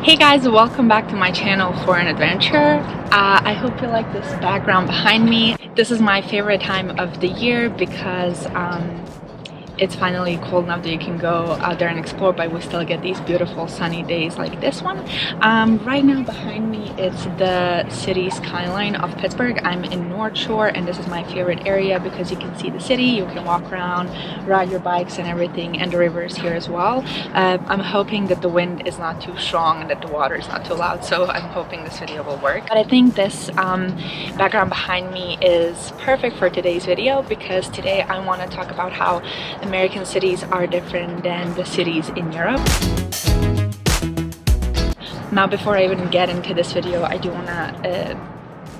Hey guys, welcome back to my channel for an adventure. I hope you like this background behind me. This is my favorite time of the year because it's finally cold enough that you can go out there and explore, but we still get these beautiful sunny days like this one. Right now behind me it's the city skyline of Pittsburgh. I'm in North Shore and this is my favorite area because you can see the city, you can walk around, ride your bikes and everything, and the river is here as well. I'm hoping that the wind is not too strong and that the water is not too loud, so I'm hoping this video will work. But I think this background behind me is perfect for today's video because today I want to talk about how American cities are different than the cities in Europe. Now, before I even get into this video, I do want to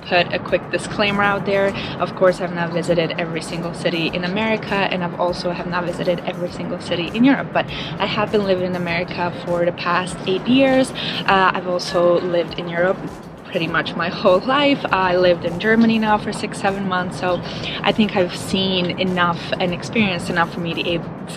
put a quick disclaimer out there. Of course, I've not visited every single city in America, and I've also have not visited every single city in Europe, but I have been living in America for the past 8 years. I've also lived in Europe pretty much my whole life. I lived in Germany now for 6-7 months, so I think I've seen enough and experienced enough for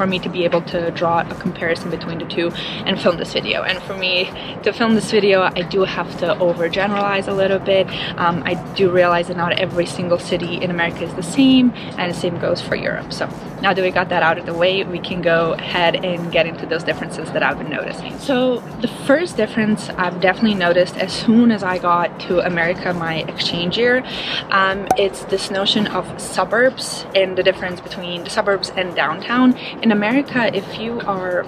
me to be able to draw a comparison between the two and film this video. And for me to film this video, I do have to overgeneralize a little bit. I do realize that not every single city in America is the same, and the same goes for Europe. So now that we got that out of the way, we can go ahead and get into those differences that I've been noticing. So the first difference I've definitely noticed as soon as I got to America my exchange year, it's this notion of suburbs and the difference between the suburbs and downtown. In America, if you are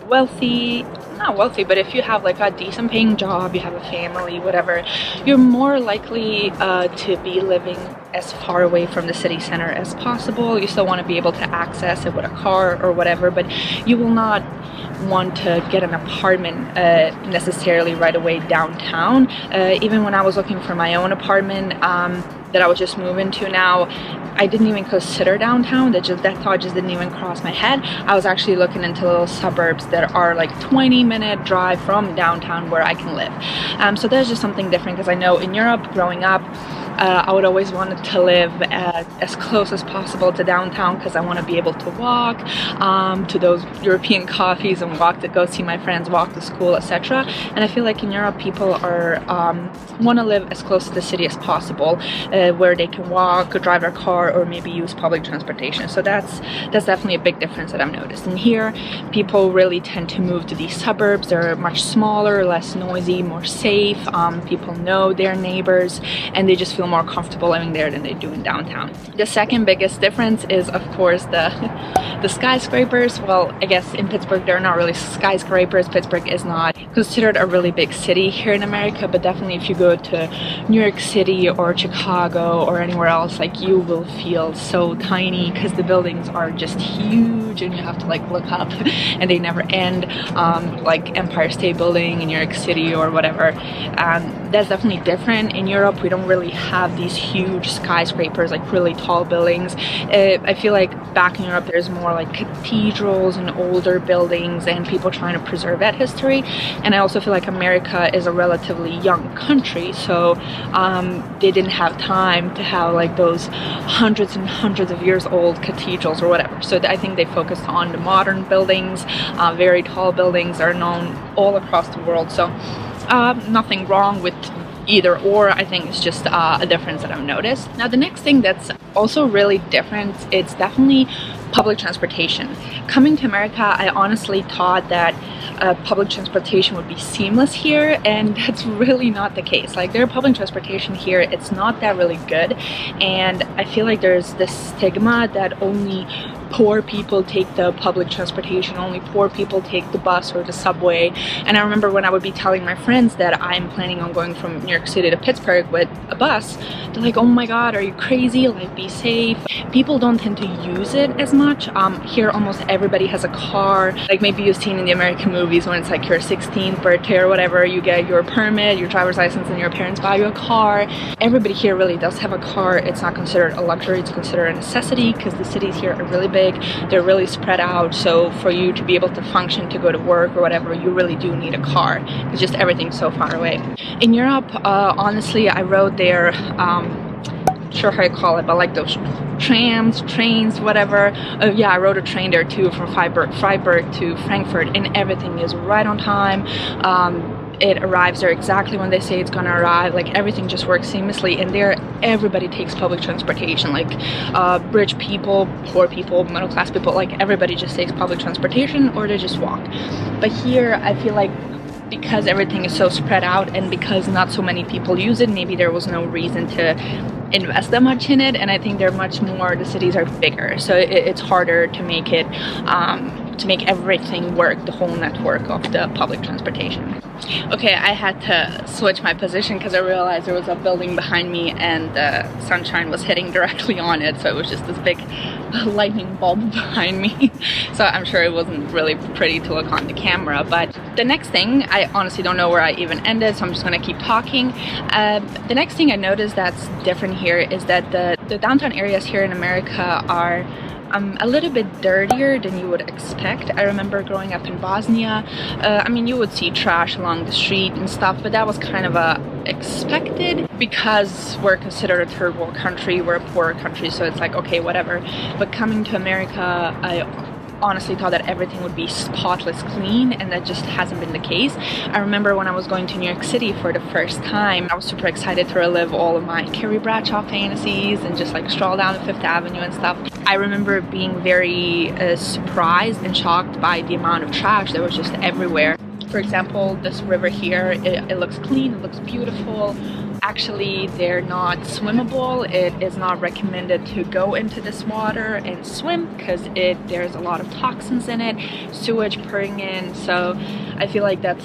wealthy, not wealthy, but if you have like a decent paying job, you have a family, whatever, you're more likely to be living as far away from the city center as possible. You still want to be able to access it with a car or whatever, but you will not want to get an apartment necessarily right away downtown. Even when I was looking for my own apartment that I was just moving to now, I didn't even consider downtown. That thought just didn't even cross my head. I was actually looking into little suburbs that are like 20-minute drive from downtown where I can live. So there's just something different because I know in Europe growing up, I would always want to live as close as possible to downtown because I want to be able to walk to those European coffees and walk to go see my friends, walk to school, etc. And I feel like in Europe people are want to live as close to the city as possible, where they can walk or drive their car or maybe use public transportation. So that's definitely a big difference that I've noticed. And here people really tend to move to these suburbs. They're much smaller, less noisy, more safe. People know their neighbors and they just feel more comfortable living there than they do in downtown. The second biggest difference is of course the skyscrapers. Well, I guess in Pittsburgh they're not really skyscrapers. Pittsburgh is not considered a really big city here in America, but definitely if you go to New York City or Chicago or anywhere else, like you will feel so tiny because the buildings are just huge and you have to like look up and they never end, like Empire State Building in New York City or whatever. That's definitely different. In Europe we don't really have these huge skyscrapers, like really tall buildings. I feel like back in Europe there's more like cathedrals and older buildings and people trying to preserve that history. And I also feel like America is a relatively young country, so they didn't have time to have like those hundreds and hundreds of years old cathedrals or whatever. So I think they focused on the modern buildings, very tall buildings are known all across the world. So nothing wrong with either or. I think it's just a difference that I've noticed. Now the next thing that's also really different, it's definitely public transportation. Coming to America, I honestly thought that public transportation would be seamless here, and that's really not the case. Like their public transportation here, it's not that really good, and I feel like there's this stigma that only poor people take the public transportation, only poor people take the bus or the subway. And I remember when I would be telling my friends that I'm planning on going from New York City to Pittsburgh with a bus, they're like, oh my god, are you crazy? Like, be safe. People don't tend to use it as much. Here almost everybody has a car. Like maybe you've seen in the American movies when it's like your 16th birthday or whatever, you get your permit, your driver's license, and your parents buy you a car. Everybody here really does have a car. It's not considered a luxury, it's considered a necessity because the cities here are really big. They're really spread out, so for you to be able to function, to go to work or whatever, you really do need a car because just everything's so far away. In Europe, honestly, I rode there, sure how you call it, but like those trams, trains, whatever. Yeah, I rode a train there too from Freiburg to Frankfurt, and everything is right on time. it arrives there exactly when they say it's gonna arrive. Like everything just works seamlessly, and there everybody takes public transportation, like rich people, poor people, middle class people, like everybody just takes public transportation or they just walk. But here I feel like because everything is so spread out and because not so many people use it, maybe there was no reason to invest that much in it, and I think they're much more, the cities are bigger, so it's harder to make it to make everything work, the whole network of the public transportation. Okay, I had to switch my position because I realized there was a building behind me and the sunshine was hitting directly on it, so it was just this big lightning bulb behind me. So I'm sure it wasn't really pretty to look on the camera. But the next thing, I honestly don't know where I even ended, so I'm just gonna keep talking. The next thing I noticed that's different here is that the downtown areas here in America are a little bit dirtier than you would expect. I remember growing up in Bosnia, I mean, you would see trash along the street and stuff, but that was kind of expected because we're considered a third world country, we're a poorer country, so it's like, okay, whatever. But coming to America, I honestly thought that everything would be spotless clean, and that just hasn't been the case. I remember when I was going to New York City for the first time, I was super excited to relive all of my Carrie Bradshaw fantasies and just like stroll down the Fifth Avenue and stuff. I remember being very surprised and shocked by the amount of trash that was just everywhere. For example, this river here, it looks clean, it looks beautiful. Actually, they're not swimmable. It is not recommended to go into this water and swim because there's a lot of toxins in it, sewage pouring in. So I feel like that's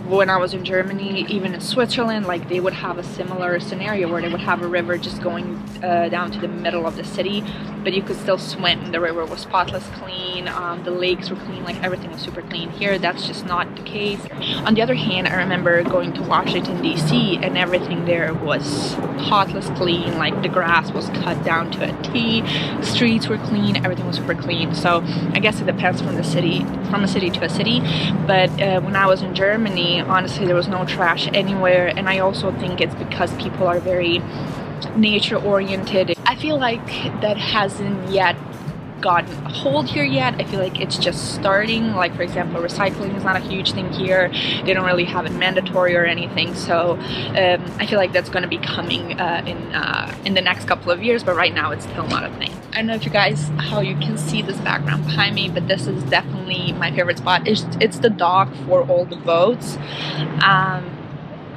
when I was in Germany, even in Switzerland, like they would have a similar scenario where they would have a river just going down to the middle of the city, but you could still swim. The river was spotless clean, the lakes were clean, like everything was super clean. Here, that's just not the case. On the other hand, I remember going to Washington, D.C. and everything there was spotless clean, like the grass was cut down to a T, the streets were clean, everything was super clean. So I guess it depends from a city to a city, but when I was in Germany, honestly, there was no trash anywhere, and I also think it's because people are very nature oriented. I feel like that hasn't yet gotten a hold here yet. I feel like it's just starting. Like, for example, recycling is not a huge thing here. They don't really have it mandatory or anything, so I feel like that's going to be coming in the next couple of years, but right now it's still not a thing. I don't know if you guys, how you can see this background behind me, but this is definitely my favorite spot. It's the dock for all the boats,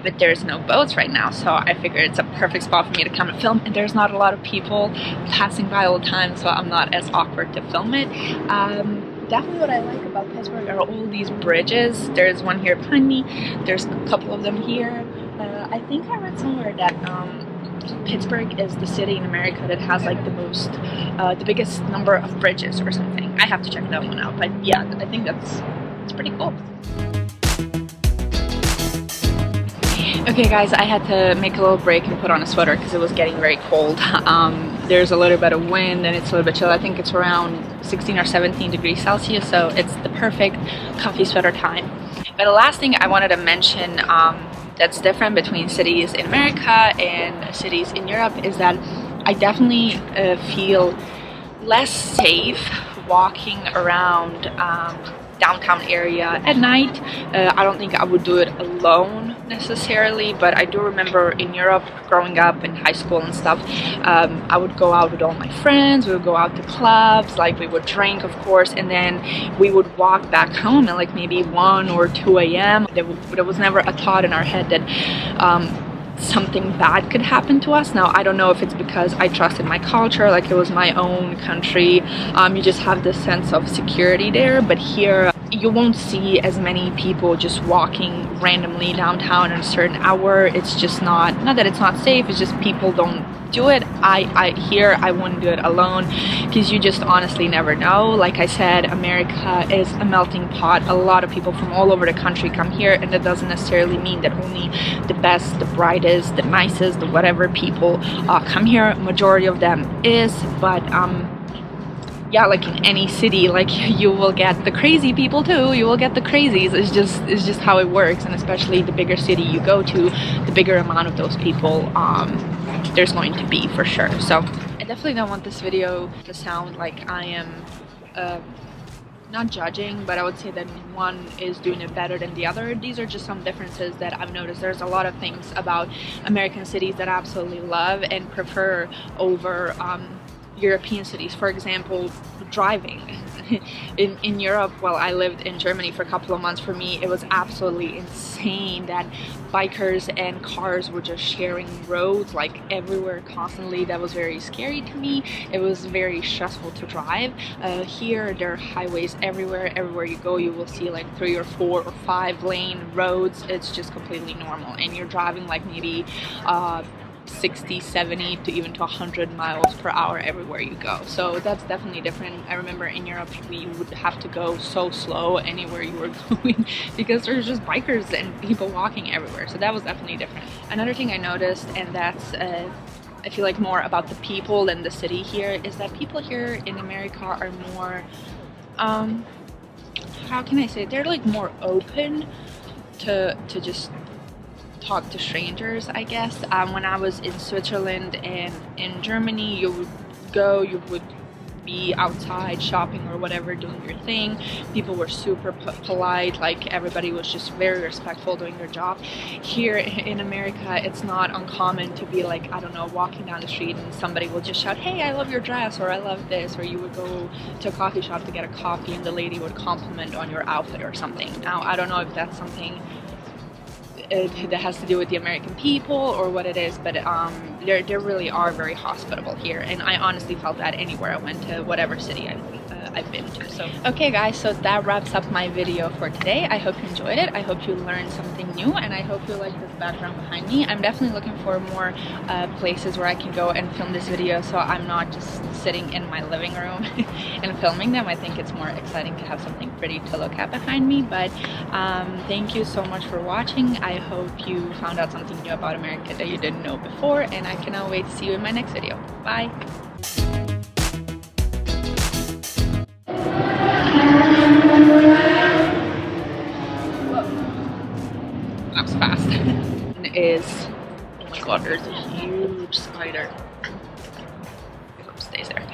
but there's no boats right now, so I figured it's a perfect spot for me to come and film, and there's not a lot of people passing by all the time, so I'm not as awkward to film it. Definitely what I like about Pittsburgh are all these bridges. There's one here behind me, there's a couple of them here. I think I read somewhere that Pittsburgh is the city in America that has like the biggest number of bridges or something. I have to check that one out, but yeah, I think it's pretty cool. Okay guys, I had to make a little break and put on a sweater because it was getting very cold. There's a little bit of wind and it's a little bit chill. I think it's around 16 or 17 degrees Celsius, so it's the perfect comfy sweater time. But the last thing I wanted to mention that's different between cities in America and cities in Europe is that I definitely feel less safe walking around downtown area at night. I don't think I would do it alone necessarily, but I do remember in Europe growing up in high school and stuff, I would go out with all my friends, we would go out to clubs, like we would drink of course, and then we would walk back home at like maybe 1 or 2 a.m. There was never a thought in our head that something bad could happen to us. Now I don't know if it's because I trusted my culture, like it was my own country, you just have this sense of security there, but here you won't see as many people just walking randomly downtown at a certain hour. It's just not that it's not safe, it's just people don't do it. I wouldn't do it alone because you just honestly never know. Like I said, America is a melting pot. A lot of people from all over the country come here, and that doesn't necessarily mean that only the best, the brightest, the nicest, the whatever people come here. Majority of them is, but yeah, like in any city, like you will get the crazy people too, you will get the crazies. It's just how it works, and especially the bigger city you go to, the bigger amount of those people there's going to be for sure. So I definitely don't want this video to sound like I am not judging, but I would say that one is doing it better than the other. These are just some differences that I've noticed. There's a lot of things about American cities that I absolutely love and prefer over European cities. For example, driving. in Europe, well, I lived in Germany for a couple of months. For me, it was absolutely insane that bikers and cars were just sharing roads like everywhere constantly. That was very scary to me. It was very stressful to drive. Here there are highways everywhere. Everywhere you go, you will see like 3 or 4 or 5 lane roads. It's just completely normal, and you're driving like maybe 60, 70 to even to 100 miles per hour everywhere you go. So that's definitely different. I remember in Europe we would have to go so slow anywhere you were going because there's just bikers and people walking everywhere. So that was definitely different. Another thing I noticed, and that's I feel like more about the people than the city here, is that people here in America are more how can I say it? They're like more open to just talk to strangers, I guess. When I was in Switzerland and in Germany, you would be outside shopping or whatever, doing your thing. People were super polite, like everybody was just very respectful doing their job. Here in America, it's not uncommon to be like, I don't know, walking down the street and somebody will just shout, "Hey, I love your dress," or "I love this," or you would go to a coffee shop to get a coffee and the lady would compliment on your outfit or something. Now, I don't know if that's something that has to do with the American people or what it is, but they really are very hospitable here, and I honestly felt that anywhere I went, to whatever city I've been to. So okay guys, so that wraps up my video for today. I hope you enjoyed it. I hope you learned something new, and I hope you like this background behind me. I'm definitely looking for more places where I can go and film this video, so I'm not just sitting in my living room and filming them. I think it's more exciting to have something pretty to look at behind me. But thank you so much for watching. I hope you found out something new about America that you didn't know before, and I cannot wait to see you in my next video. Bye! That was fast. Oh my god, there's a huge spider. I hope it stays there.